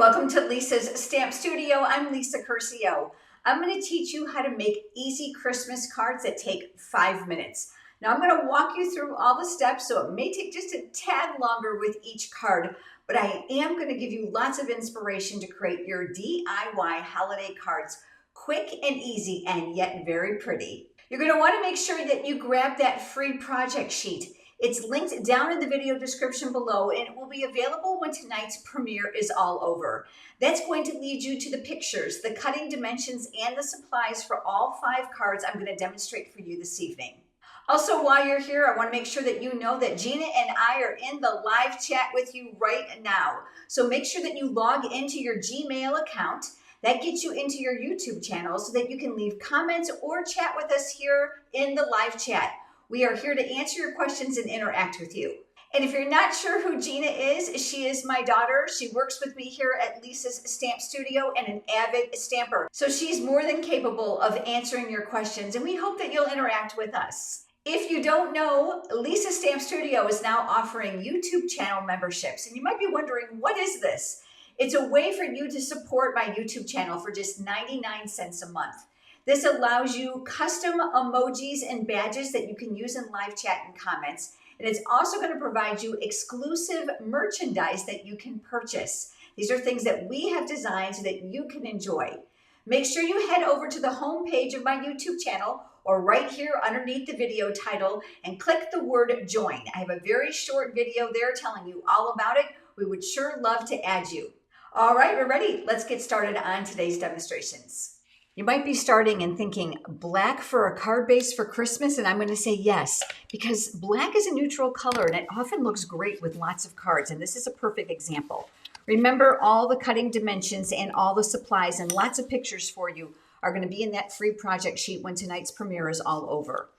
welcome to Lisa's Stamp Studio. I'm Lisa Curcio. I'm going to teach you how to make easy Christmas cards that take 5 minutes. Now I'm going to walk you through all the steps, so it may take just a tad longer with each card, but I am going to give you lots of inspiration to create your DIY holiday cards quick and easy and yet very pretty. You're going to want to make sure that you grab that free project sheet. It's linked down in the video description below, and it will be available when tonight's premiere is all over. That's going to lead you to the pictures, the cutting dimensions, and the supplies for all 5 cards I'm going to demonstrate for you this evening. Also, while you're here, I want to make sure that you know that Gina and I are in the live chat with you right now. So make sure that you log into your Gmail account. That gets you into your YouTube channel so that you can leave comments or chat with us here in the live chat. We are here to answer your questions and interact with you. And if you're not sure who Gina is, she is my daughter. She works with me here at Lisa's Stamp Studio and an avid stamper. So she's more than capable of answering your questions, and we hope that you'll interact with us. If you don't know, Lisa's Stamp Studio is now offering YouTube channel memberships. And you might be wondering, what is this? It's a way for you to support my YouTube channel for just 99 cents a month. This allows you custom emojis and badges that you can use in live chat and comments. And it's also going to provide you exclusive merchandise that you can purchase. These are things that we have designed so that you can enjoy. Make sure you head over to the home page of my YouTube channel or right here underneath the video title and click the word join. I have a very short video there telling you all about it. We would sure love to add you. All right, we're ready. Let's get started on today's demonstrations. You might be starting and thinking, black for a card base for Christmas? And I'm going to say yes, because black is a neutral color and it often looks great with lots of cards. And this is a perfect example. Remember, all the cutting dimensions and all the supplies and lots of pictures for you are going to be in that free project sheet when tonight's premiere is all over.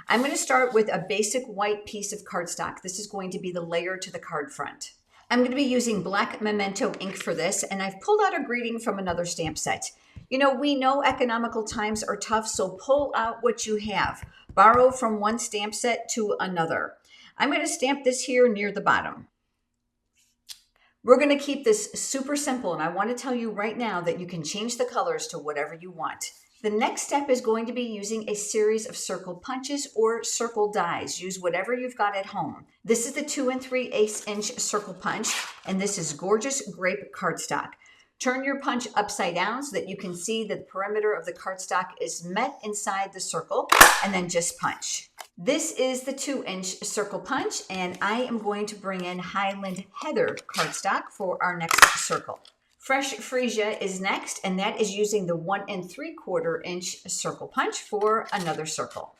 I'm going to start with a basic white piece of cardstock. This is going to be the layer to the card front. I'm going to be using black memento ink for this, and I've pulled out a greeting from another stamp set. You know, we know economical times are tough, so pull out what you have. Borrow from one stamp set to another. I'm going to stamp this here near the bottom. We're going to keep this super simple, and I want to tell you right now that you can change the colors to whatever you want. The next step is going to be using a series of circle punches or circle dies. Use whatever you've got at home. This is the 2 3/8 inch circle punch, and this is gorgeous grape cardstock. Turn your punch upside down so that you can see that the perimeter of the cardstock is met inside the circle, and then just punch. This is the 2-inch circle punch, and I am going to bring in Highland Heather cardstock for our next circle. Fresh Freesia is next, and that is using the 1 3/4 inch circle punch for another circle.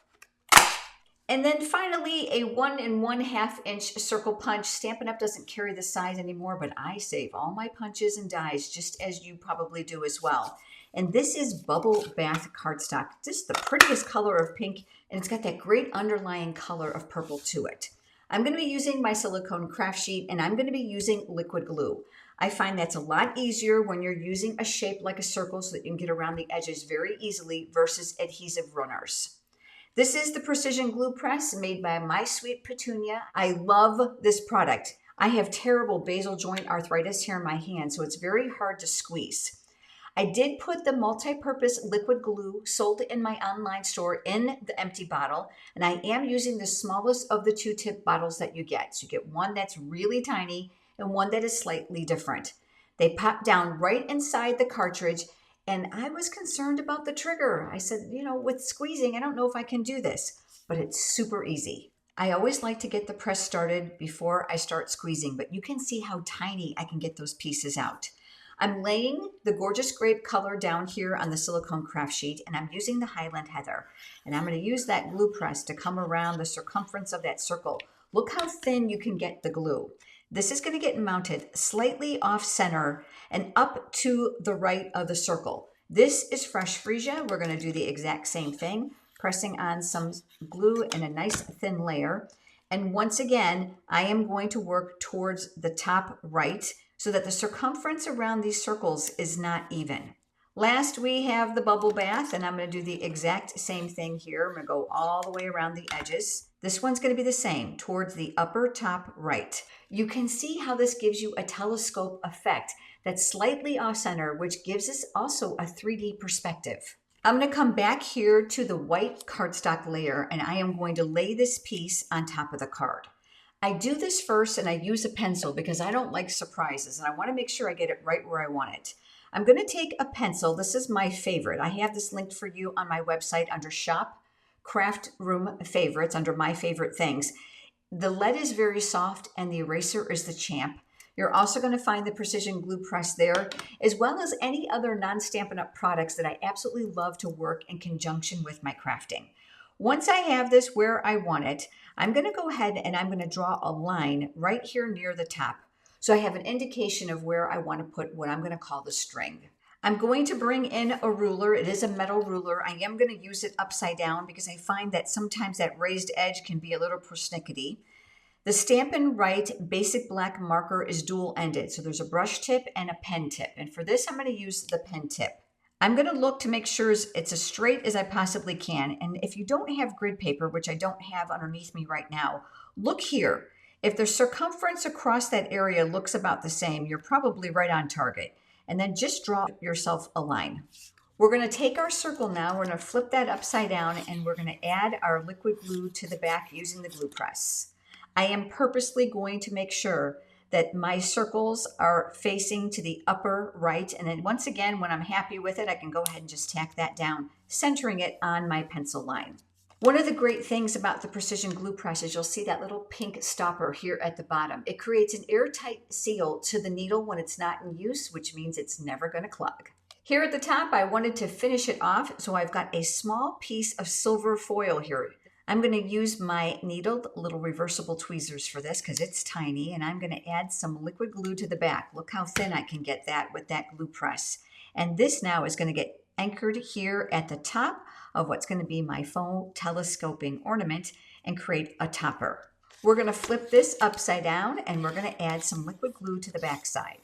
And then finally, a 1 1/2 inch circle punch. Stampin' Up! Doesn't carry the size anymore, but I save all my punches and dies, just as you probably do as well. And this is Bubble Bath cardstock. Just the prettiest color of pink, and it's got that great underlying color of purple to it. I'm going to be using my silicone craft sheet, and I'm going to be using liquid glue. I find that's a lot easier when you're using a shape like a circle so that you can get around the edges very easily versus adhesive runners. This is the Precision Glue Press made by My Sweet Petunia. I love this product. I have terrible basal joint arthritis here in my hand, so it's very hard to squeeze. I did put the multi-purpose liquid glue sold in my online store in the empty bottle, and I am using the smallest of the 2-tip bottles that you get. So you get one that's really tiny and one that is slightly different. They pop down right inside the cartridge, and I was concerned about the trigger. I said, you know, with squeezing, I don't know if I can do this, but it's super easy. I always like to get the press started before I start squeezing, but you can see how tiny I can get those pieces out. I'm laying the gorgeous grape color down here on the silicone craft sheet, and I'm using the Highland Heather. And I'm going to use that glue press to come around the circumference of that circle. Look how thin you can get the glue. This is going to get mounted slightly off center and up to the right of the circle. This is Fresh Freesia. We're going to do the exact same thing, pressing on some glue in a nice thin layer. And once again, I am going to work towards the top right so that the circumference around these circles is not even. Last, we have the bubble bath, and I'm going to do the exact same thing here. I'm going to go all the way around the edges. This one's going to be the same, towards the upper top right. You can see how this gives you a telescope effect that's slightly off-center, which gives us also a 3D perspective. I'm going to come back here to the white cardstock layer, and I am going to lay this piece on top of the card. I do this first, and I use a pencil because I don't like surprises, and I want to make sure I get it right where I want it. I'm going to take a pencil. This is my favorite. I have this linked for you on my website under Shop Craft Room Favorites under My Favorite Things. The lead is very soft and the eraser is the champ. You're also going to find the precision glue press there, as well as any other non-Stampin' Up! Products that I absolutely love to work in conjunction with my crafting. Once I have this where I want it, I'm going to go ahead and I'm going to draw a line right here near the top. So I have an indication of where I want to put what I'm going to call the string. I'm going to bring in a ruler. It is a metal ruler. I am going to use it upside down because I find that sometimes that raised edge can be a little persnickety. The Stampin' Right basic black marker is dual-ended. So there's a brush tip and a pen tip. And for this, I'm going to use the pen tip. I'm going to look to make sure it's as straight as I possibly can. And if you don't have grid paper, which I don't have underneath me right now, look here. If the circumference across that area looks about the same, you're probably right on target. And then just draw yourself a line. We're going to take our circle now, we're going to flip that upside down, and we're going to add our liquid glue to the back using the glue press. I am purposely going to make sure that my circles are facing to the upper right. And then once again, when I'm happy with it, I can go ahead and just tack that down, centering it on my pencil line. One of the great things about the precision glue press is you'll see that little pink stopper here at the bottom. It creates an airtight seal to the needle when it's not in use, which means it's never going to clog. Here at the top, I wanted to finish it off, so I've got a small piece of silver foil here. I'm going to use my needled little reversible tweezers for this because it's tiny, and I'm going to add some liquid glue to the back. Look how thin I can get that with that glue press. And this now is going to get anchored here at the top of what's going to be my faux telescoping ornament and create a topper. We're going to flip this upside down and we're going to add some liquid glue to the back side.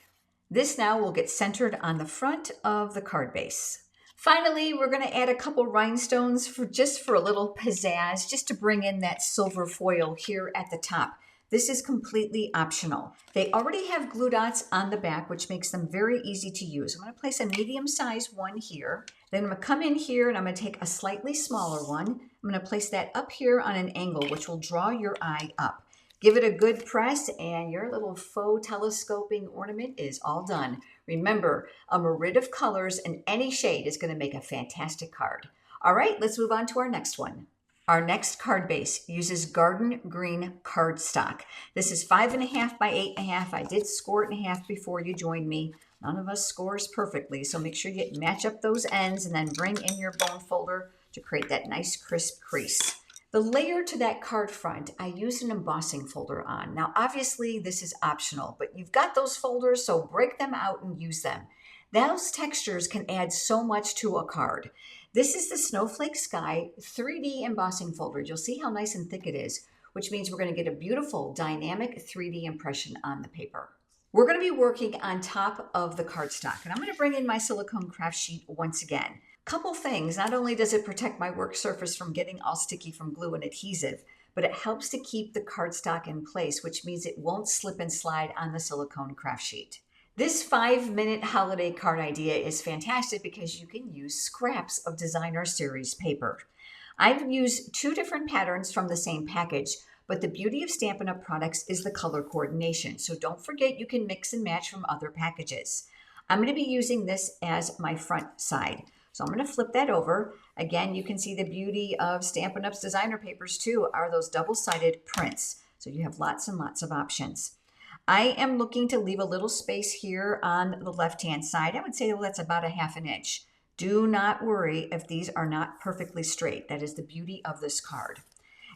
This now will get centered on the front of the card base. Finally, we're going to add a couple rhinestones just for a little pizzazz, just to bring in that silver foil here at the top. This is completely optional. They already have glue dots on the back, which makes them very easy to use. I'm going to place a medium-sized one here. Then I'm going to come in here and I'm going to take a slightly smaller one. I'm going to place that up here on an angle, which will draw your eye up. Give it a good press and your little faux telescoping ornament is all done. Remember, a myriad of colors in any shade is going to make a fantastic card. All right, let's move on to our next one. Our next card base uses garden green cardstock. This is 5.5 by 8.5. I did score it in half before you joined me. None of us scores perfectly, so make sure you match up those ends and then bring in your bone folder to create that nice crisp crease. The layer to that card front, I used an embossing folder on. Now, obviously, this is optional, but you've got those folders, so break them out and use them. Those textures can add so much to a card. This is the Snowflake Sky 3D embossing folder. You'll see how nice and thick it is, which means we're going to get a beautiful dynamic 3D impression on the paper. We're going to be working on top of the cardstock, and I'm going to bring in my silicone craft sheet once again. Couple things, not only does it protect my work surface from getting all sticky from glue and adhesive, but it helps to keep the cardstock in place, which means it won't slip and slide on the silicone craft sheet. This 5-minute holiday card idea is fantastic because you can use scraps of designer series paper. I've used 2 different patterns from the same package, but the beauty of Stampin' Up! Products is the color coordination, so don't forget you can mix and match from other packages. I'm going to be using this as my front side. So I'm going to flip that over. Again, you can see the beauty of Stampin' Up's designer papers too are those double-sided prints. So you have lots and lots of options. I am looking to leave a little space here on the left-hand side. I would say that's about a 1/2 inch. Do not worry if these are not perfectly straight. That is the beauty of this card.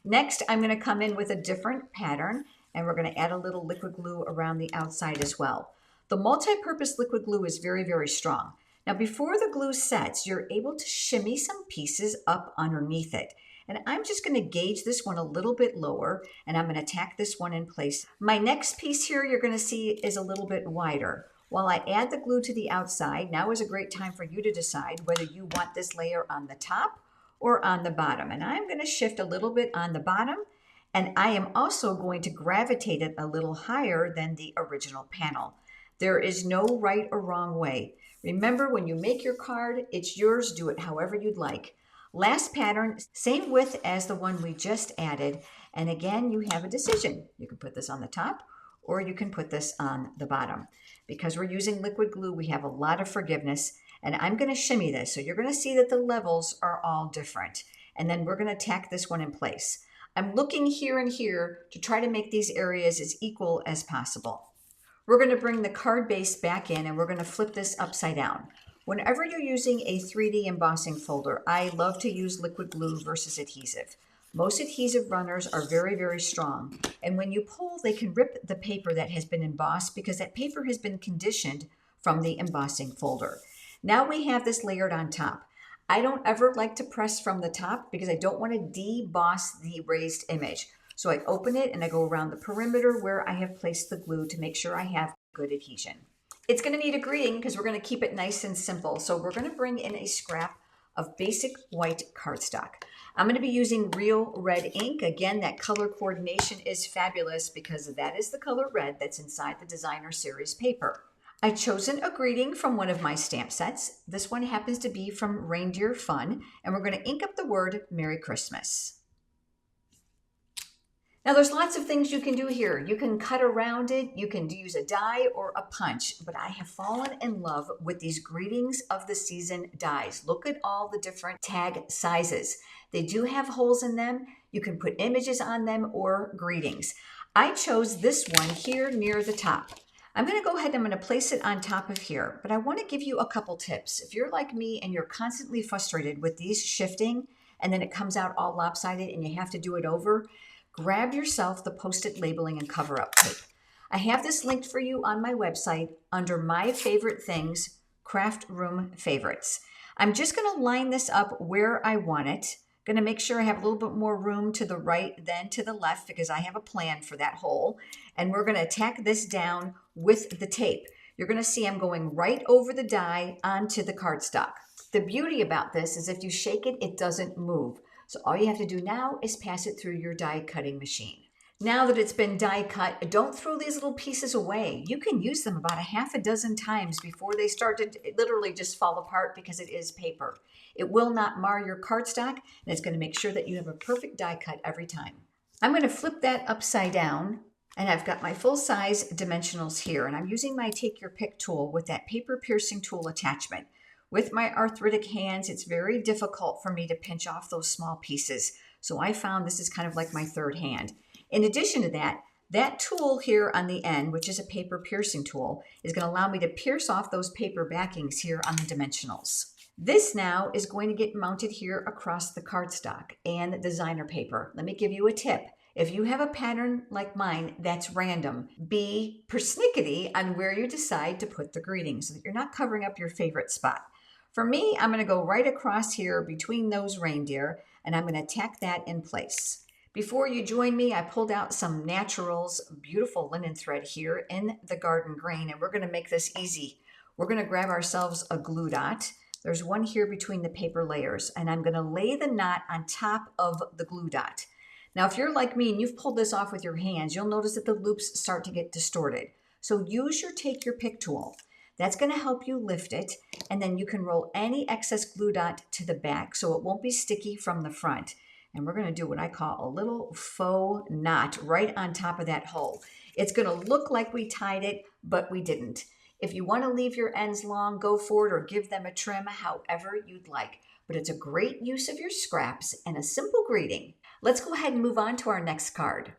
Next, I'm going to come in with a different pattern, and we're going to add a little liquid glue around the outside as well. The multi-purpose liquid glue is very, very strong. Now, before the glue sets, you're able to shimmy some pieces up underneath it. And I'm just going to gauge this one a little bit lower, and I'm going to tack this one in place. My next piece here you're going to see is a little bit wider. While I add the glue to the outside, now is a great time for you to decide whether you want this layer on the top or on the bottom. And I'm going to shift a little bit on the bottom, and I am also going to gravitate it a little higher than the original panel. There is no right or wrong way. Remember, when you make your card, it's yours. Do it however you'd like. Last pattern, same width as the one we just added. And again, you have a decision. You can put this on the top or you can put this on the bottom. Because we're using liquid glue, we have a lot of forgiveness. And I'm going to shimmy this. So you're going to see that the levels are all different. And then we're going to tack this one in place. I'm looking here and here to try to make these areas as equal as possible. We're going to bring the card base back in and we're going to flip this upside down. Whenever you're using a 3D embossing folder, I love to use liquid glue versus adhesive. Most adhesive runners are very, very strong. And when you pull, they can rip the paper that has been embossed because that paper has been conditioned from the embossing folder. Now we have this layered on top. I don't ever like to press from the top because I don't want to deboss the raised image. So I open it and I go around the perimeter where I have placed the glue to make sure I have good adhesion. It's going to need a greeting because we're going to keep it nice and simple. So we're going to bring in a scrap of basic white cardstock. I'm going to be using real red ink. Again, that color coordination is fabulous because that is the color red that's inside the designer series paper. I've chosen a greeting from one of my stamp sets. This one happens to be from Reindeer Fun, and we're going to ink up the word Merry Christmas. Now there's lots of things you can do here. You can cut around it, you can use a die or a punch, but I have fallen in love with these greetings of the season dies. Look at all the different tag sizes. They do have holes in them. You can put images on them or greetings. I chose this one here near the top. I'm going to go ahead and I'm going to place it on top of here, but I want to give you a couple tips. If you're like me and you're constantly frustrated with these shifting and then it comes out all lopsided and you have to do it over, grab yourself the Post-it labeling and cover-up tape. I have this linked for you on my website under My Favorite Things, Craft Room Favorites. I'm just going to line this up where I want it. Going to make sure I have a little bit more room to the right than to the left because I have a plan for that hole. And we're going to tack this down with the tape. You're going to see I'm going right over the die onto the cardstock. The beauty about this is if you shake it, it doesn't move. So all you have to do now is pass it through your die cutting machine. Now that it's been die cut, don't throw these little pieces away. You can use them about a half a dozen times before they start to literally just fall apart because it is paper. It will not mar your cardstock, and it's going to make sure that you have a perfect die cut every time. I'm going to flip that upside down, and I've got my full-size dimensionals here, and I'm using my Take Your Pick tool with that paper piercing tool attachment. With my arthritic hands, it's very difficult for me to pinch off those small pieces. So I found this is kind of like my third hand. In addition to that, that tool here on the end, which is a paper piercing tool, is going to allow me to pierce off those paper backings here on the dimensionals. This now is going to get mounted here across the cardstock and the designer paper. Let me give you a tip. If you have a pattern like mine that's random, be persnickety on where you decide to put the greeting so that you're not covering up your favorite spot. For me, I'm going to go right across here between those reindeer, and I'm going to tack that in place. Before you join me, I pulled out some Naturals beautiful linen thread here in the garden grain, and we're going to make this easy. We're going to grab ourselves a glue dot. There's one here between the paper layers, and I'm going to lay the knot on top of the glue dot. Now, if you're like me and you've pulled this off with your hands, you'll notice that the loops start to get distorted. So use your Take Your Pick tool. That's going to help you lift it, and then you can roll any excess glue dot to the back so it won't be sticky from the front. And we're going to do what I call a little faux knot right on top of that hole. It's going to look like we tied it, but we didn't. If you want to leave your ends long, go for it or give them a trim, however you'd like. But it's a great use of your scraps and a simple greeting. Let's go ahead and move on to our next card.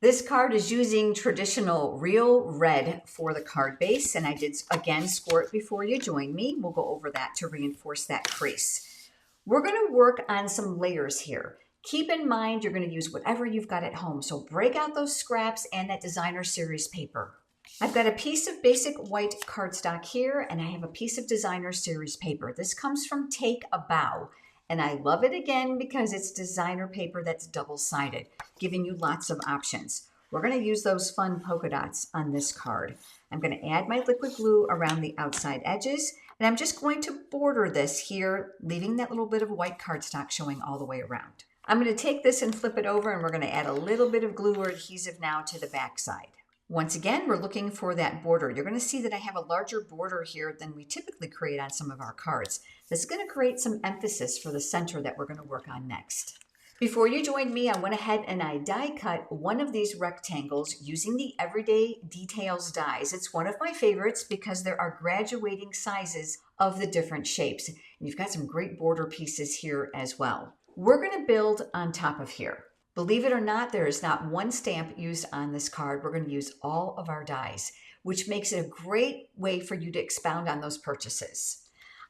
This card is using traditional real red for the card base, and I did, again, score it before you join me. We'll go over that to reinforce that crease. We're going to work on some layers here. Keep in mind you're going to use whatever you've got at home, so break out those scraps and that designer series paper. I've got a piece of basic white cardstock here, and I have a piece of designer series paper. This comes from Take a Bow. And I love it again because it's designer paper that's double-sided, giving you lots of options. We're going to use those fun polka dots on this card. I'm going to add my liquid glue around the outside edges, and I'm just going to border this here, leaving that little bit of white cardstock showing all the way around. I'm going to take this and flip it over, and we're going to add a little bit of glue or adhesive now to the back side. Once again, we're looking for that border. You're going to see that I have a larger border here than we typically create on some of our cards. This is going to create some emphasis for the center that we're going to work on next. Before you joined me, I went ahead and I die cut one of these rectangles using the Everyday Details dies. It's one of my favorites because there are graduating sizes of the different shapes. And you've got some great border pieces here as well. We're going to build on top of here. Believe it or not, there is not one stamp used on this card. We're going to use all of our dies, which makes it a great way for you to expound on those purchases.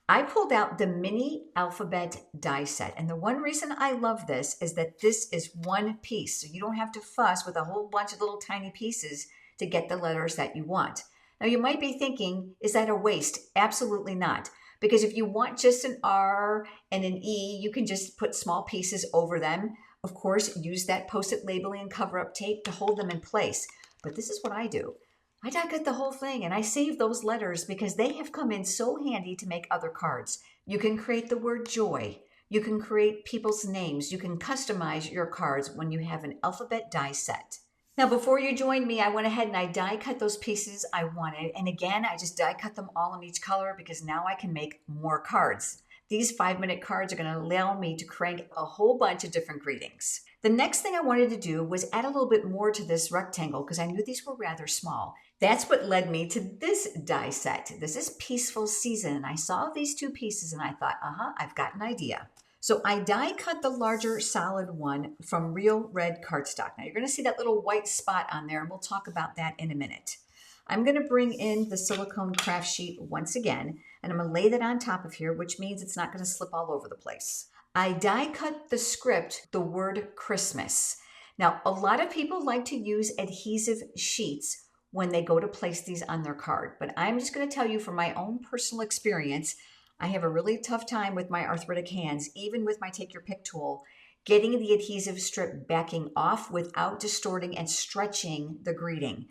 I pulled out the mini alphabet die set, and the one reason I love this is that this is one piece, so you don't have to fuss with a whole bunch of little tiny pieces to get the letters that you want. Now you might be thinking, is that a waste? Absolutely not. Because if you want just an R and an E, you can just put small pieces over them. Of course, use that Post-it labeling and cover-up tape to hold them in place. But this is what I do. I die cut the whole thing and I save those letters because they have come in so handy to make other cards. You can create the word joy. You can create people's names. You can customize your cards when you have an alphabet die set. Now, before you joined me, I went ahead and I die cut those pieces I wanted. And again, I just die cut them all in each color because now I can make more cards. These 5-minute cards are going to allow me to crank a whole bunch of different greetings. The next thing I wanted to do was add a little bit more to this rectangle because I knew these were rather small. That's what led me to this die set. This is Peaceful Season. And I saw these two pieces and I thought, I've got an idea. So I die cut the larger solid one from real red cardstock. Now you're going to see that little white spot on there and we'll talk about that in a minute. I'm going to bring in the silicone craft sheet once again, and I'm going to lay that on top of here, which means it's not going to slip all over the place. I die cut the script, the word Christmas. Now, a lot of people like to use adhesive sheets when they go to place these on their card, but I'm just going to tell you from my own personal experience, I have a really tough time with my arthritic hands, even with my Take Your Pick tool, getting the adhesive strip backing off without distorting and stretching the greeting.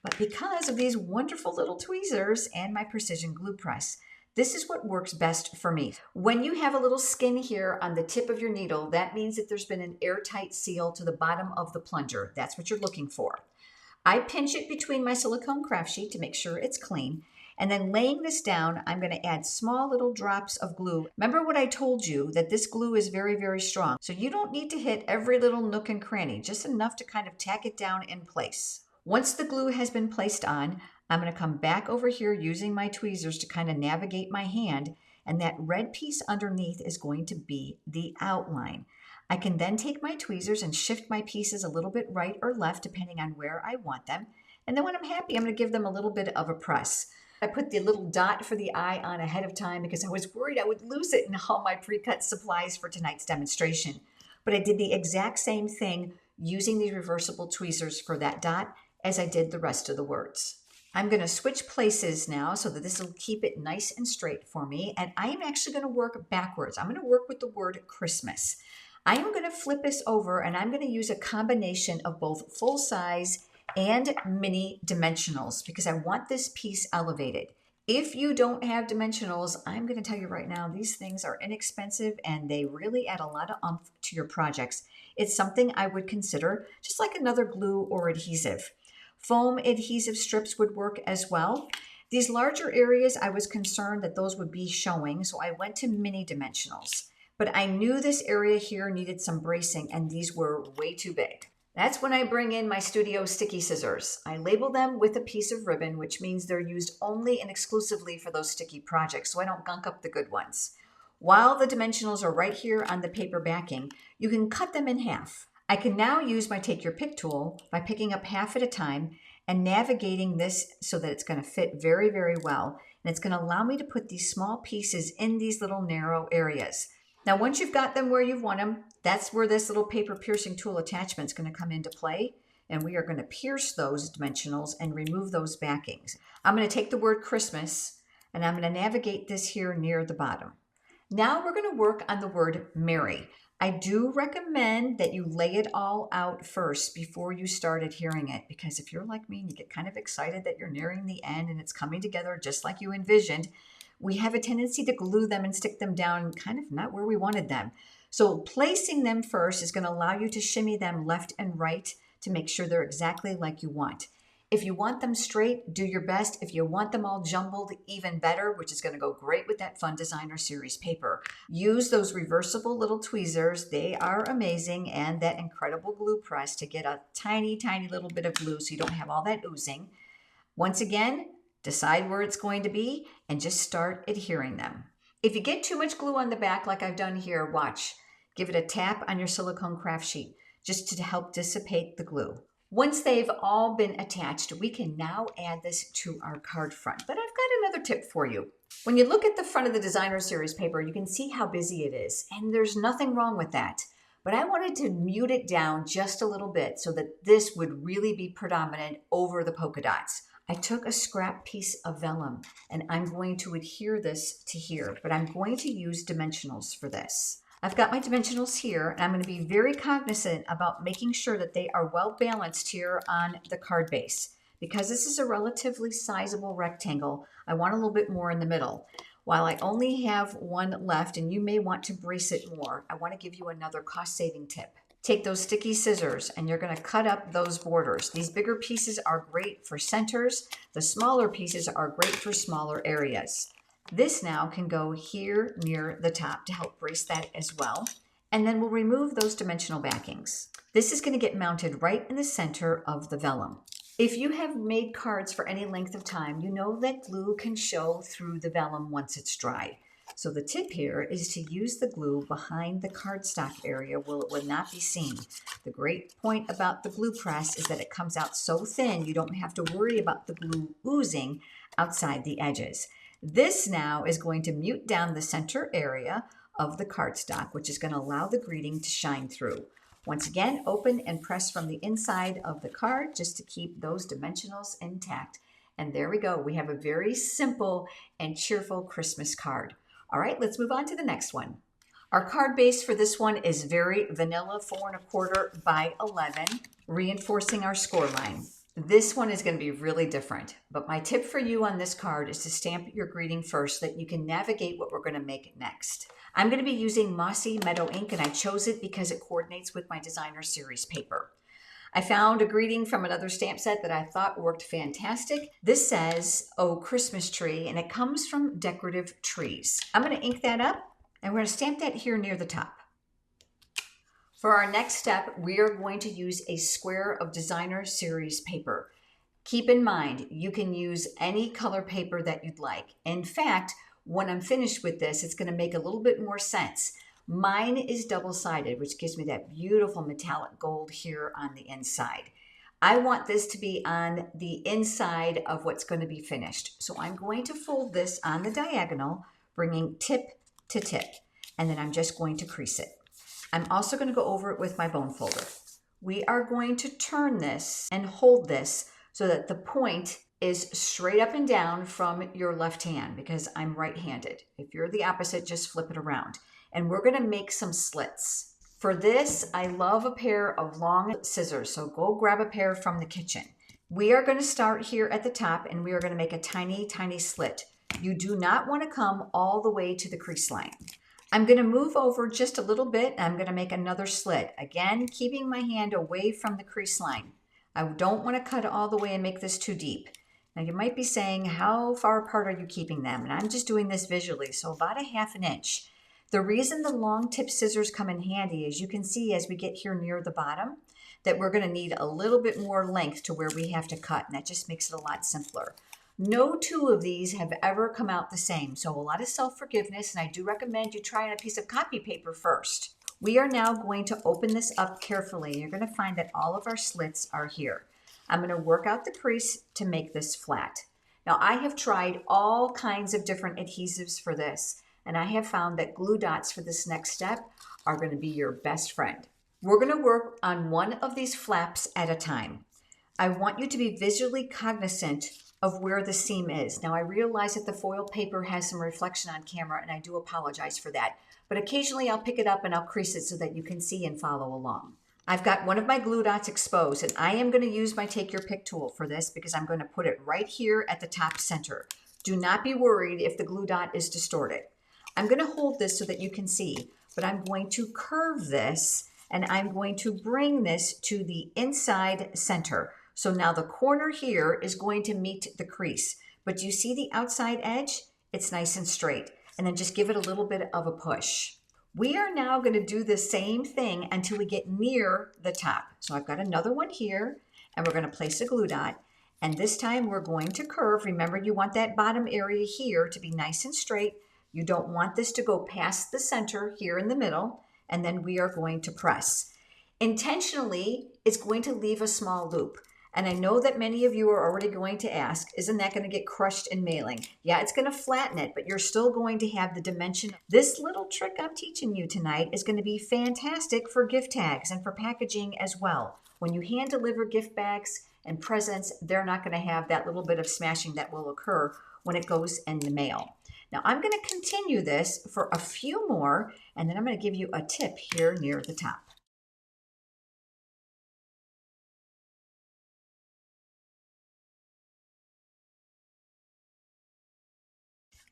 But because of these wonderful little tweezers and my precision glue press, this is what works best for me. When you have a little skin here on the tip of your needle, that means that there's been an airtight seal to the bottom of the plunger. That's what you're looking for. I pinch it between my silicone craft sheet to make sure it's clean. And then laying this down, I'm going to add small little drops of glue. Remember what I told you, that this glue is very, very strong. So you don't need to hit every little nook and cranny, just enough to kind of tack it down in place. Once the glue has been placed on, I'm going to come back over here using my tweezers to kind of navigate my hand, and that red piece underneath is going to be the outline. I can then take my tweezers and shift my pieces a little bit right or left depending on where I want them. And then when I'm happy, I'm going to give them a little bit of a press. I put the little dot for the eye on ahead of time because I was worried I would lose it in all my pre-cut supplies for tonight's demonstration. But I did the exact same thing using these reversible tweezers for that dot as I did the rest of the words. I'm going to switch places now so that this will keep it nice and straight for me. And I am actually going to work backwards. I'm going to work with the word Christmas. I am going to flip this over and I'm going to use a combination of both full size and mini dimensionals because I want this piece elevated. If you don't have dimensionals, I'm going to tell you right now, these things are inexpensive and they really add a lot of oomph to your projects. It's something I would consider just like another glue or adhesive. Foam adhesive strips would work as well. These larger areas, I was concerned that those would be showing, so I went to mini dimensionals. But I knew this area here needed some bracing and these were way too big. That's when I bring in my studio sticky scissors. I label them with a piece of ribbon, which means they're used only and exclusively for those sticky projects, so I don't gunk up the good ones. While the dimensionals are right here on the paper backing, you can cut them in half. I can now use my Take Your Pick tool by picking up half at a time and navigating this so that it's going to fit very, very well. And it's going to allow me to put these small pieces in these little narrow areas. Now, once you've got them where you want them, that's where this little paper piercing tool attachment is going to come into play. And we are going to pierce those dimensionals and remove those backings. I'm going to take the word Christmas and I'm going to navigate this here near the bottom. Now we're going to work on the word Merry. I do recommend that you lay it all out first before you start adhering it, because if you're like me and you get kind of excited that you're nearing the end and it's coming together just like you envisioned, we have a tendency to glue them and stick them down kind of not where we wanted them. So placing them first is going to allow you to shimmy them left and right to make sure they're exactly like you want. If you want them straight, do your best. If you want them all jumbled, even better, which is going to go great with that Fun Designer Series paper. Use those reversible little tweezers. They are amazing, and that incredible glue press to get a tiny, tiny little bit of glue so you don't have all that oozing. Once again, decide where it's going to be and just start adhering them. If you get too much glue on the back like I've done here, watch. Give it a tap on your silicone craft sheet just to help dissipate the glue. Once they've all been attached, we can now add this to our card front. But I've got another tip for you. When you look at the front of the Designer Series paper, you can see how busy it is, and there's nothing wrong with that. But I wanted to mute it down just a little bit so that this would really be predominant over the polka dots. I took a scrap piece of vellum, and I'm going to adhere this to here, but I'm going to use dimensionals for this. I've got my dimensionals here, and I'm going to be very cognizant about making sure that they are well balanced here on the card base. Because this is a relatively sizable rectangle, I want a little bit more in the middle. While I only have one left, and you may want to brace it more, I want to give you another cost-saving tip. Take those sticky scissors, and you're going to cut up those borders. These bigger pieces are great for centers. The smaller pieces are great for smaller areas. This now can go here near the top to help brace that as well. And then we'll remove those dimensional backings. This is going to get mounted right in the center of the vellum. If you have made cards for any length of time, you know that glue can show through the vellum once it's dry. So the tip here is to use the glue behind the cardstock area where it will not be seen. The great point about the glue press is that it comes out so thin you don't have to worry about the glue oozing outside the edges. This now is going to mute down the center area of the cardstock, which is going to allow the greeting to shine through. Once again, open and press from the inside of the card just to keep those dimensionals intact. And there we go. We have a very simple and cheerful Christmas card. All right, let's move on to the next one. Our card base for this one is very vanilla, 4 1/4 by 11, reinforcing our score line. This one is going to be really different, but my tip for you on this card is to stamp your greeting first so that you can navigate what we're going to make next. I'm going to be using Mossy Meadow ink, and I chose it because it coordinates with my Designer Series paper. I found a greeting from another stamp set that I thought worked fantastic. This says, "Oh, Christmas Tree," and it comes from Decorative Trees. I'm going to ink that up, and we're going to stamp that here near the top. For our next step, we are going to use a square of Designer Series paper. Keep in mind, you can use any color paper that you'd like. In fact, when I'm finished with this, it's going to make a little bit more sense. Mine is double-sided, which gives me that beautiful metallic gold here on the inside. I want this to be on the inside of what's going to be finished. So I'm going to fold this on the diagonal, bringing tip to tip, and then I'm just going to crease it. I'm also going to go over it with my bone folder. We are going to turn this and hold this so that the point is straight up and down from your left hand, because I'm right-handed. If you're the opposite, just flip it around. And we're going to make some slits. For this, I love a pair of long scissors, so go grab a pair from the kitchen. We are going to start here at the top, and we are going to make a tiny, tiny slit. You do not want to come all the way to the crease line. I'm going to move over just a little bit, and I'm going to make another slit. Again, keeping my hand away from the crease line. I don't want to cut all the way and make this too deep. Now you might be saying, how far apart are you keeping them? And I'm just doing this visually, so about a ½ inch. The reason the long tip scissors come in handy is you can see as we get here near the bottom that we're going to need a little bit more length to where we have to cut, and that just makes it a lot simpler. No two of these have ever come out the same, so a lot of self-forgiveness, and I do recommend you try on a piece of copy paper first. We are now going to open this up carefully. You're going to find that all of our slits are here. I'm going to work out the crease to make this flat. Now I have tried all kinds of different adhesives for this, and I have found that glue dots for this next step are going to be your best friend. We're going to work on one of these flaps at a time. I want you to be visually cognizant of where the seam is. Now I realize that the foil paper has some reflection on camera and I do apologize for that, but occasionally I'll pick it up and I'll crease it so that you can see and follow along. I've got one of my glue dots exposed and I am going to use my take your pick tool for this because I'm going to put it right here at the top center. Do not be worried if the glue dot is distorted. I'm going to hold this so that you can see, but I'm going to curve this and I'm going to bring this to the inside center. So now the corner here is going to meet the crease, but you see the outside edge? It's nice and straight. And then just give it a little bit of a push. We are now going to do the same thing until we get near the top. So I've got another one here and we're going to place a glue dot. And this time we're going to curve. Remember, you want that bottom area here to be nice and straight. You don't want this to go past the center here in the middle. And then we are going to press. Intentionally, it's going to leave a small loop. And I know that many of you are already going to ask, isn't that going to get crushed in mailing? Yeah, it's going to flatten it, but you're still going to have the dimension. This little trick I'm teaching you tonight is going to be fantastic for gift tags and for packaging as well. When you hand deliver gift bags and presents, they're not going to have that little bit of smashing that will occur when it goes in the mail. Now I'm going to continue this for a few more, and then I'm going to give you a tip here near the top.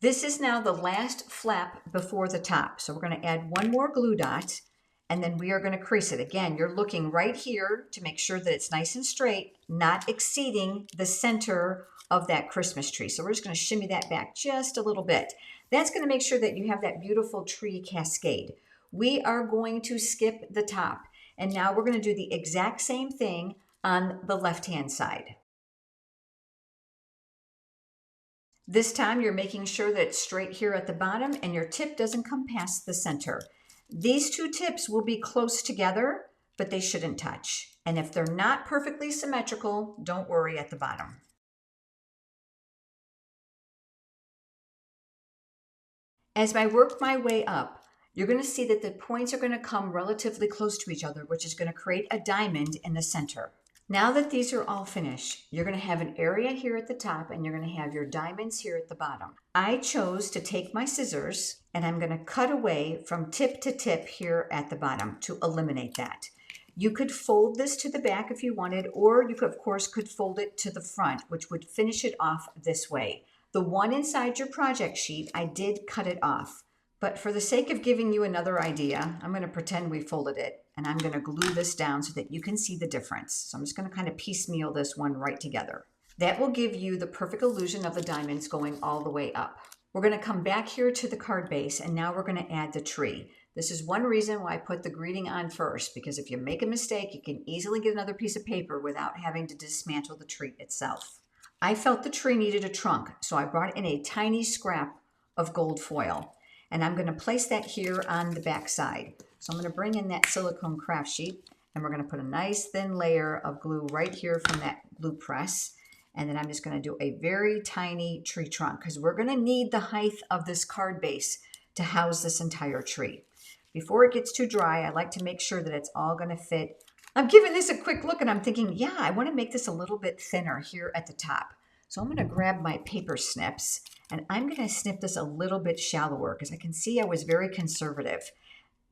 This is now the last flap before the top. So we're going to add one more glue dot and then we are going to crease it. Again, you're looking right here to make sure that it's nice and straight, not exceeding the center of that Christmas tree. So we're just going to shimmy that back just a little bit. That's going to make sure that you have that beautiful tree cascade. We are going to skip the top. And now we're going to do the exact same thing on the left-hand side. This time you're making sure that it's straight here at the bottom and your tip doesn't come past the center. These two tips will be close together, but they shouldn't touch. And if they're not perfectly symmetrical, don't worry at the bottom. As I work my way up, you're going to see that the points are going to come relatively close to each other, which is going to create a diamond in the center. Now that these are all finished, you're going to have an area here at the top and you're going to have your diamonds here at the bottom. I chose to take my scissors and I'm going to cut away from tip to tip here at the bottom to eliminate that. You could fold this to the back if you wanted, or you could, of course, could fold it to the front, which would finish it off this way. The one inside your project sheet, I did cut it off. But for the sake of giving you another idea, I'm going to pretend we folded it and I'm going to glue this down so that you can see the difference. So I'm just going to kind of piecemeal this one right together. That will give you the perfect illusion of the diamonds going all the way up. We're going to come back here to the card base and now we're going to add the tree. This is one reason why I put the greeting on first, because if you make a mistake, you can easily get another piece of paper without having to dismantle the tree itself. I felt the tree needed a trunk, so I brought in a tiny scrap of gold foil. And I'm going to place that here on the back side. So I'm going to bring in that silicone craft sheet and we're going to put a nice thin layer of glue right here from that glue press. And then I'm just going to do a very tiny tree trunk because we're going to need the height of this card base to house this entire tree. Before it gets too dry, I like to make sure that it's all going to fit. I'm giving this a quick look and I'm thinking, yeah, I want to make this a little bit thinner here at the top. So I'm going to grab my paper snips and I'm going to snip this a little bit shallower because I can see I was very conservative.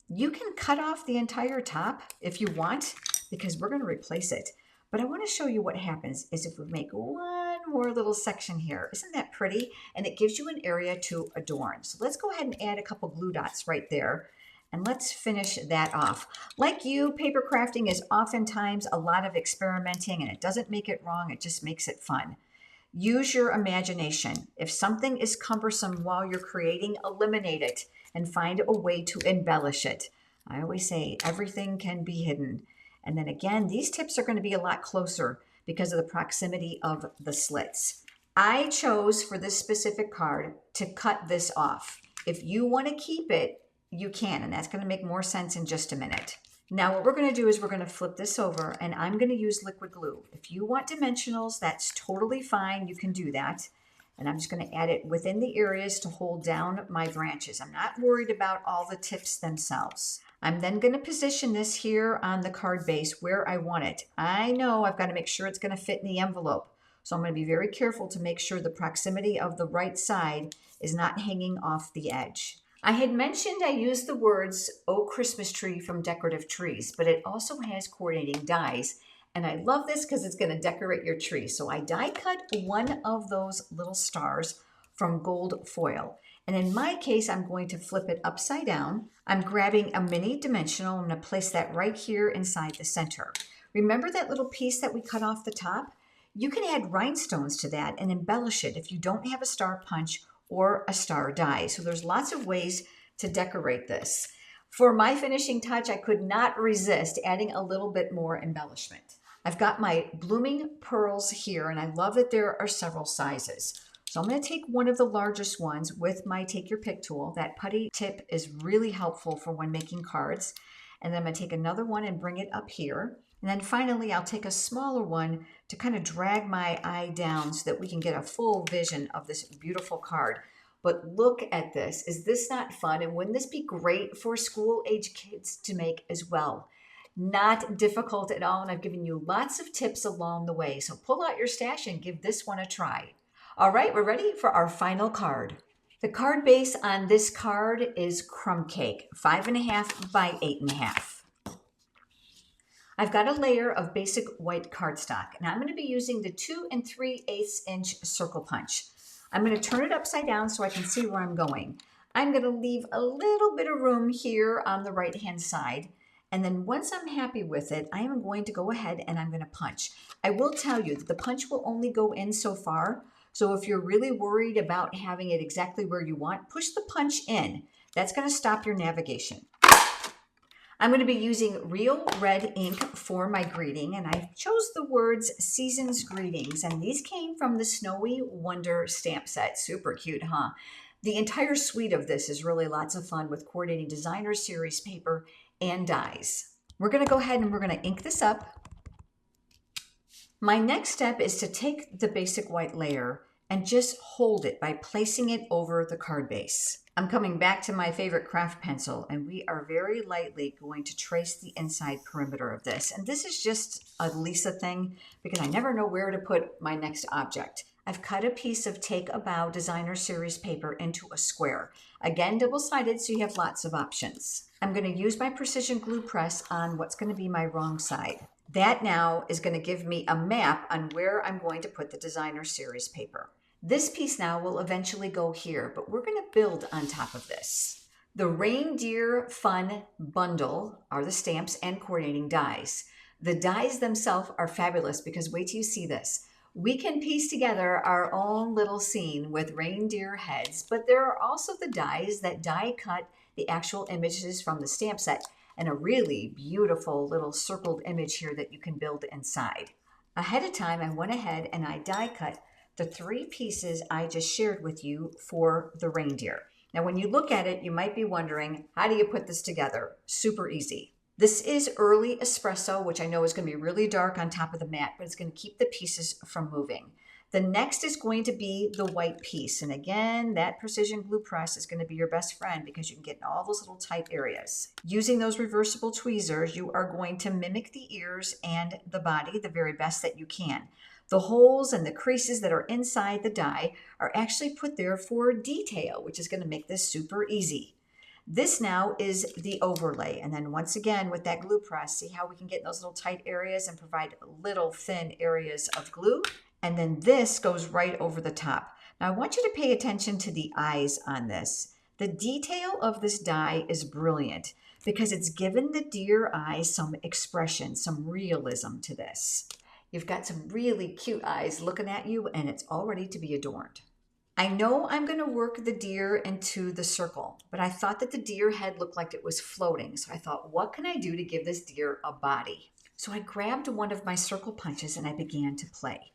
You can cut off the entire top if you want because we're going to replace it. But I want to show you what happens is if we make one more little section here. Isn't that pretty? And it gives you an area to adorn. So let's go ahead and add a couple glue dots right there. And let's finish that off. Like you, paper crafting is oftentimes a lot of experimenting and it doesn't make it wrong, it just makes it fun. Use your imagination. If something is cumbersome while you're creating, eliminate it and find a way to embellish it. I always say everything can be hidden. And then again, these tips are going to be a lot closer because of the proximity of the slits. I chose for this specific card to cut this off. If you want to keep it, you can, and that's going to make more sense in just a minute. Now what we're going to do is we're going to flip this over and I'm going to use liquid glue. If you want dimensionals, that's totally fine. You can do that. And I'm just going to add it within the areas to hold down my branches. I'm not worried about all the tips themselves. I'm then going to position this here on the card base where I want it. I know I've got to make sure it's going to fit in the envelope. So I'm going to be very careful to make sure the proximity of the right side is not hanging off the edge. I had mentioned I used the words "Oh Christmas Tree" from Decorative Trees, but it also has coordinating dies. And I love this because it's going to decorate your tree. So I die cut one of those little stars from gold foil. And in my case, I'm going to flip it upside down. I'm grabbing a mini dimensional. I'm going to place that right here inside the center. Remember that little piece that we cut off the top? You can add rhinestones to that and embellish it if you don't have a star punch or a star die. So there's lots of ways to decorate this. For my finishing touch, I could not resist adding a little bit more embellishment. I've got my blooming pearls here, and I love that there are several sizes. So I'm going to take one of the largest ones with my Take Your Pick tool. That putty tip is really helpful for when making cards. And then I'm going to take another one and bring it up here. And then finally, I'll take a smaller one to kind of drag my eye down so that we can get a full vision of this beautiful card. But look at this. Is this not fun? And wouldn't this be great for school-age kids to make as well? Not difficult at all, and I've given you lots of tips along the way. So pull out your stash and give this one a try. All right, we're ready for our final card. The card base on this card is crumb cake, 5.5 by 8.5. I've got a layer of basic white cardstock, and I'm going to be using the 2 3/8 inch circle punch. I'm going to turn it upside down so I can see where I'm going. I'm going to leave a little bit of room here on the right-hand side. And then once I'm happy with it, I am going to go ahead and I'm going to punch. I will tell you that the punch will only go in so far. So if you're really worried about having it exactly where you want, push the punch in. That's going to stop your navigation. I'm going to be using real red ink for my greeting, and I chose the words Season's Greetings, and these came from the Snowy Wonder stamp set. Super cute, huh? The entire suite of this is really lots of fun with coordinating designer series paper and dies. We're going to go ahead and we're going to ink this up. My next step is to take the basic white layer and just hold it by placing it over the card base. I'm coming back to my favorite craft pencil, and we are very lightly going to trace the inside perimeter of this. And this is just a Lisa thing because I never know where to put my next object. I've cut a piece of Take a Bow designer series paper into a square. Again, double-sided, so you have lots of options. I'm going to use my precision glue press on what's going to be my wrong side. That now is going to give me a map on where I'm going to put the designer series paper. This piece now will eventually go here, but we're going to build on top of this. The Reindeer Fun Bundle are the stamps and coordinating dies. The dies themselves are fabulous because wait till you see this. We can piece together our own little scene with reindeer heads, but there are also the dies that die cut the actual images from the stamp set and a really beautiful little circled image here that you can build inside. Ahead of time, I went ahead and I die cut the 3 pieces I just shared with you for the reindeer. Now, when you look at it, you might be wondering, how do you put this together? Super easy. This is early espresso, which I know is going to be really dark on top of the mat, but it's going to keep the pieces from moving. The next is going to be the white piece. And again, that precision glue press is going to be your best friend because you can get in all those little tight areas. Using those reversible tweezers, you are going to mimic the ears and the body the very best that you can. The holes and the creases that are inside the die are actually put there for detail, which is going to make this super easy. This now is the overlay. And then once again, with that glue press, see how we can get in those little tight areas and provide little thin areas of glue. And then this goes right over the top. Now I want you to pay attention to the eyes on this. The detail of this die is brilliant because it's given the deer eyes some expression, some realism to this. You've got some really cute eyes looking at you, and it's all ready to be adorned. I know I'm going to work the deer into the circle, but I thought that the deer head looked like it was floating. So I thought, what can I do to give this deer a body? So I grabbed one of my circle punches and I began to play.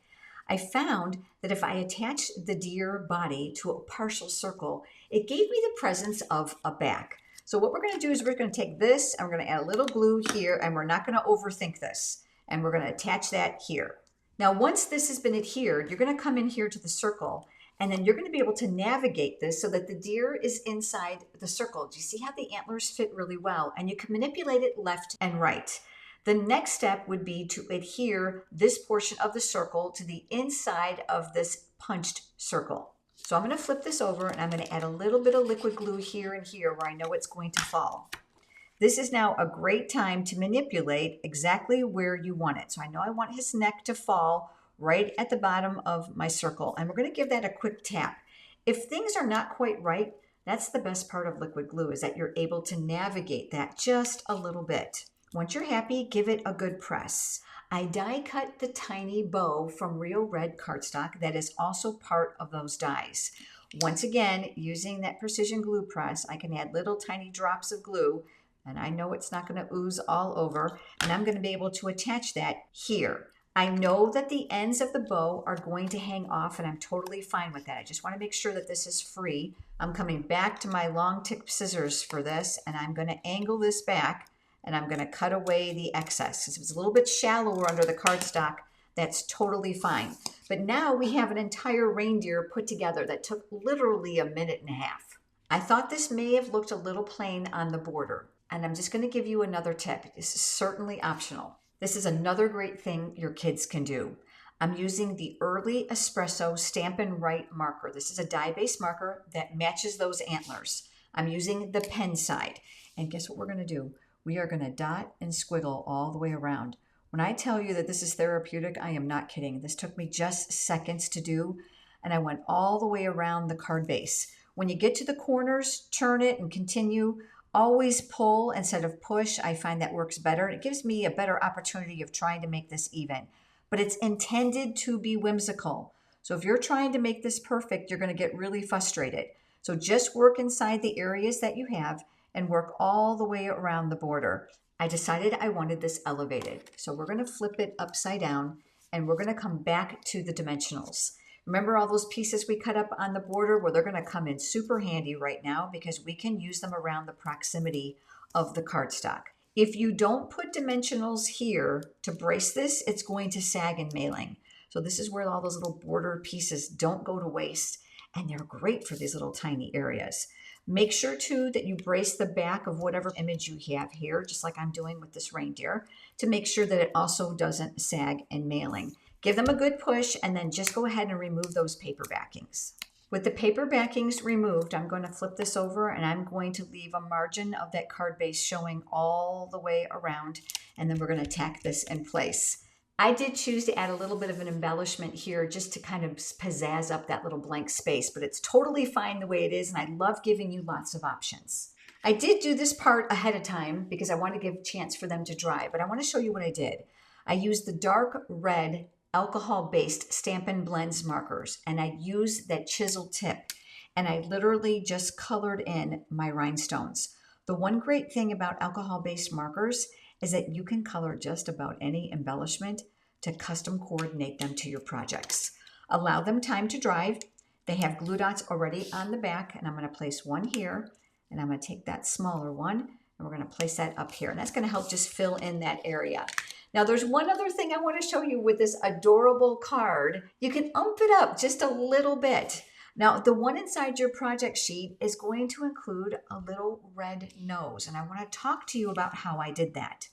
I found that if I attached the deer body to a partial circle, it gave me the presence of a back. So what we're going to do is we're going to take this and we're going to add a little glue here, and we're not going to overthink this. And we're going to attach that here. Now, once this has been adhered, you're going to come in here to the circle, and then you're going to be able to navigate this so that the deer is inside the circle. Do you see how the antlers fit really well? And you can manipulate it left and right. The next step would be to adhere this portion of the circle to the inside of this punched circle. So I'm going to flip this over and I'm going to add a little bit of liquid glue here and here where I know it's going to fall. This is now a great time to manipulate exactly where you want it. So I know I want his neck to fall right at the bottom of my circle, and we're going to give that a quick tap. If things are not quite right, that's the best part of liquid glue, is that you're able to navigate that just a little bit. Once you're happy, give it a good press. I die cut the tiny bow from real red cardstock that is also part of those dies. Once again, using that precision glue press, I can add little tiny drops of glue, and I know it's not going to ooze all over, and I'm going to be able to attach that here. I know that the ends of the bow are going to hang off, and I'm totally fine with that. I just want to make sure that this is free. I'm coming back to my long tip scissors for this, and I'm going to angle this back, and I'm going to cut away the excess. If it's a little bit shallower under the cardstock, that's totally fine. But now we have an entire reindeer put together that took literally a minute and a half. I thought this may have looked a little plain on the border, and I'm just going to give you another tip. This is certainly optional. This is another great thing your kids can do. I'm using the Early Espresso Stampin' Right marker. This is a dye-based marker that matches those antlers. I'm using the pen side. And guess what we're going to do? We are going to dot and squiggle all the way around. When I tell you that this is therapeutic, I am not kidding. This took me just seconds to do, and I went all the way around the card base. When you get to the corners, turn it and continue. Always pull instead of push. I find that works better. It gives me a better opportunity of trying to make this even. But it's intended to be whimsical. So if you're trying to make this perfect, you're going to get really frustrated. So just work inside the areas that you have and work all the way around the border. I decided I wanted this elevated. So we're going to flip it upside down and we're going to come back to the dimensionals. Remember all those pieces we cut up on the border? Well, they're going to come in super handy right now because we can use them around the proximity of the cardstock. If you don't put dimensionals here to brace this, it's going to sag in mailing. So this is where all those little border pieces don't go to waste, and they're great for these little tiny areas. Make sure too that you brace the back of whatever image you have here, just like I'm doing with this reindeer, to make sure that it also doesn't sag in mailing. Give them a good push and then just go ahead and remove those paper backings. With the paper backings removed, I'm going to flip this over and I'm going to leave a margin of that card base showing all the way around, and then we're going to tack this in place. I did choose to add a little bit of an embellishment here just to kind of pizzazz up that little blank space, but it's totally fine the way it is, and I love giving you lots of options. I did do this part ahead of time because I want to give a chance for them to dry, but I want to show you what I did. I used the dark red alcohol-based Stampin' Blends markers, and I used that chisel tip, and I literally just colored in my rhinestones. The one great thing about alcohol-based markers is that you can color just about any embellishment to custom coordinate them to your projects. Allow them time to dry. They have glue dots already on the back, and I'm going to place one here, and I'm going to take that smaller one, and we're going to place that up here, and that's going to help just fill in that area. Now there's one other thing I want to show you with this adorable card. You can ump it up just a little bit. Now the one inside your project sheet is going to include a little red nose, and I want to talk to you about how I did that.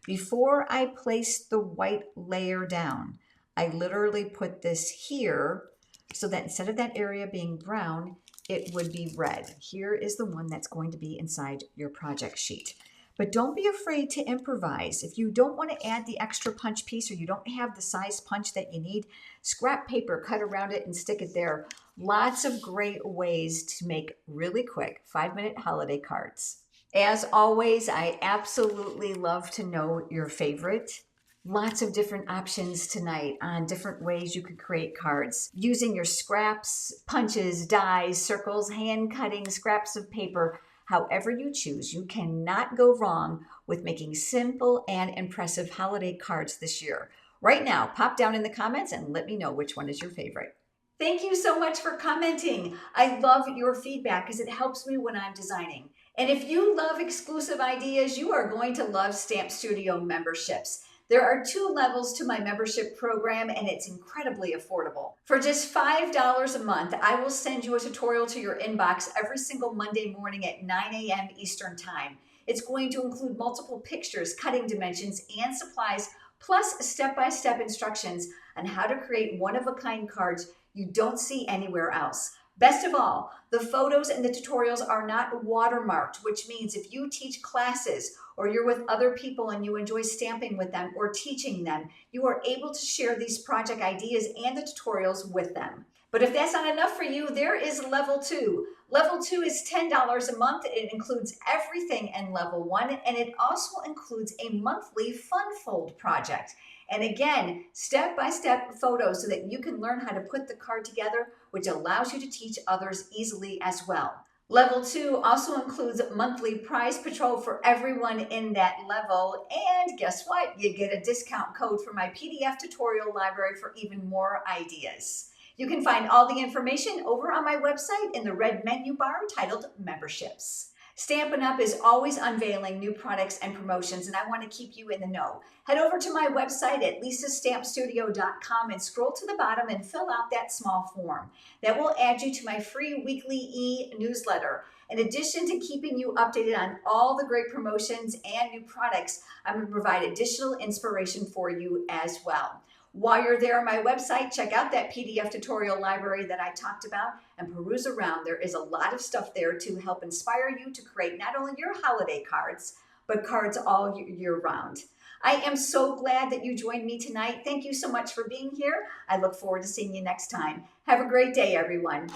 Before I placed the white layer down, I literally put this here so that instead of that area being brown, it would be red. Here is the one that's going to be inside your project sheet. But don't be afraid to improvise. If you don't want to add the extra punch piece or you don't have the size punch that you need, scrap paper, cut around it and stick it there. Lots of great ways to make really quick 5-minute holiday cards. As always, I absolutely love to know your favorite. Lots of different options tonight on different ways you could create cards using your scraps, punches, dies, circles, hand cutting, scraps of paper. However you choose, you cannot go wrong with making simple and impressive holiday cards this year. Right now, pop down in the comments and let me know which one is your favorite. Thank you so much for commenting. I love your feedback because it helps me when I'm designing. And if you love exclusive ideas, you are going to love Stamp Studio memberships. There are 2 levels to my membership program, and it's incredibly affordable. For just $5 a month, I will send you a tutorial to your inbox every single Monday morning at 9 a.m. Eastern Time. It's going to include multiple pictures, cutting dimensions, and supplies, plus step-by-step instructions on how to create one-of-a-kind cards you don't see anywhere else. Best of all, the photos and the tutorials are not watermarked, which means if you teach classes or you're with other people and you enjoy stamping with them or teaching them, you are able to share these project ideas and the tutorials with them. But if that's not enough for you, there is level 2. Level 2 is $10 a month. It includes everything in level 1, and it also includes a monthly fun fold project. And again, step-by-step photos so that you can learn how to put the card together, which allows you to teach others easily as well. Level 2 also includes monthly prize patrol for everyone in that level. And guess what? You get a discount code for my PDF tutorial library for even more ideas. You can find all the information over on my website in the red menu bar titled Memberships. Stampin' Up! Is always unveiling new products and promotions, and I want to keep you in the know. Head over to my website at lisastampstudio.com and scroll to the bottom and fill out that small form. That will add you to my free weekly e-newsletter. In addition to keeping you updated on all the great promotions and new products, I'm going to provide additional inspiration for you as well. While you're there on my website, check out that PDF tutorial library that I talked about and peruse around. There is a lot of stuff there to help inspire you to create not only your holiday cards, but cards all year round. I am so glad that you joined me tonight. Thank you so much for being here. I look forward to seeing you next time. Have a great day, everyone.